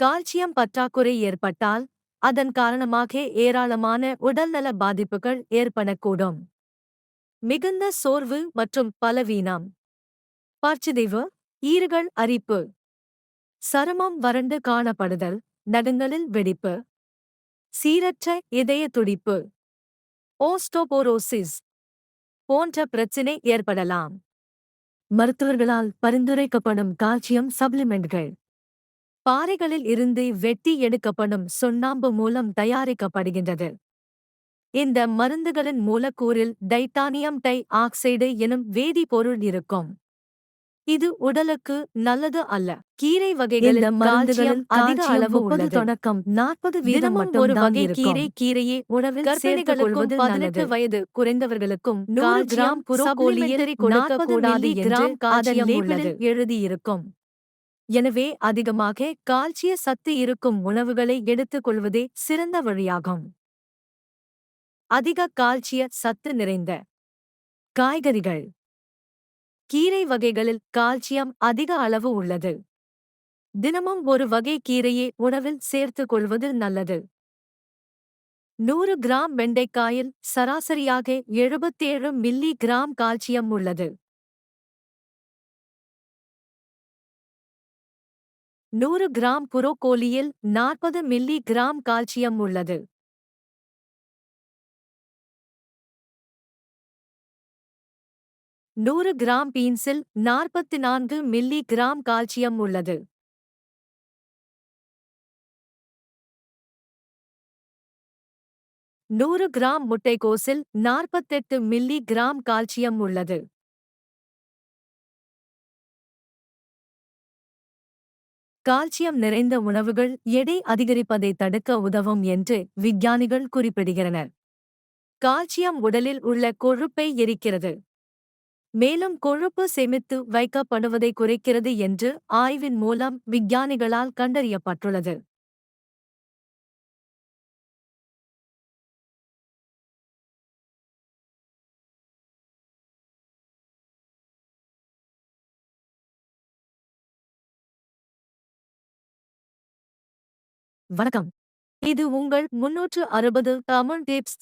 Calcium பற்றாக்குறை ஏற்பட்டால் அதன் காரணமாக ஏராளமான உடல்நல பாதிப்புகள் ஏற்படக்கூடும். மிகுந்த சோர்வு மற்றும் பலவீனம், பற்சிதைவு, ஈறுகள் அரிப்பு, சருமம் வறண்டு காணப்படுதல், நகங்களில் வெடிப்பு, சீரற்ற இதய துடிப்பு, ஓஸ்டோபோரோசிஸ் போன்ற பிரச்சினை ஏற்படலாம். மருத்துவர்களால் பரிந்துரைக்கப்படும் கால்சியம் சப்ளிமெண்ட்கள் பாறைகளில் இருந்து வெட்டி எடுக்கப்படும் சுண்ணாம்பு மூலம் தயாரிக்கப்படுகின்றது. இந்த மருந்துகளின் மூலக்கூறில் டைட்டானியம் டை ஆக்சைடு எனும் வேதிப்பொருள் இருக்கும். இது உடலுக்கு நல்லது அல்ல. கீரை வகைகளில் மருந்துகளில் அதிக அளவு உள்ளது. தொடக்கம் 40% மட்டும் ஒரு வகை கீரையே உணவில் கர்ப்பிணிகளுக்கும் 18 வயது குறைந்தவர்களுக்கும் 100 கிராம் புரோக்கோலியில் கொடுக்கக்கூடாது என்று அதன் லேபிளில் எழுதியிருக்கும். எனவே அதிகமாக கால்சிய சத்து இருக்கும் உணவுகளை எடுத்துக்கொள்வதே சிறந்த வழியாகும். அதிக கால்சிய சத்து நிறைந்த காய்கறிகள். கீரை வகைகளில் கால்சியம் அதிக அளவு உள்ளது. தினமும் ஒரு வகை கீரையே உணவில் சேர்த்துக் கொள்வது நல்லது. 100 கிராம் வெண்டைக்காயில் சராசரியாக 77 மில்லி கிராம் கால்சியம் உள்ளது. 100 கிராம் புரோக்கோலியில் 40 மில்லி கிராம் கால்சியம் உள்ளது. 100 கிராம் பீன்ஸில் 44 மில்லி கிராம் கால்சியம் உள்ளது. 100 கிராம் முட்டைக்கோஸில் 48 மில்லி கிராம் கால்சியம் உள்ளது. கால்சியம் நிறைந்த உணவுகள் எடை அதிகரிப்பதை தடுக்க உதவும் என்று விஞ்ஞானிகள் குறிப்பிடுகின்றனர். கால்சியம் உடலில் உள்ள கொழுப்பை எரிக்கிறது. மேலும் கொழுப்பு சேமித்து வைக்கப்படுவதை குறைக்கிறது என்று ஆய்வின் மூலம் விஞ்ஞானிகளால் கண்டறியப்பட்டுள்ளது. வணக்கம். இது உங்கள் 360 தமிழ் டிப்ஸ்.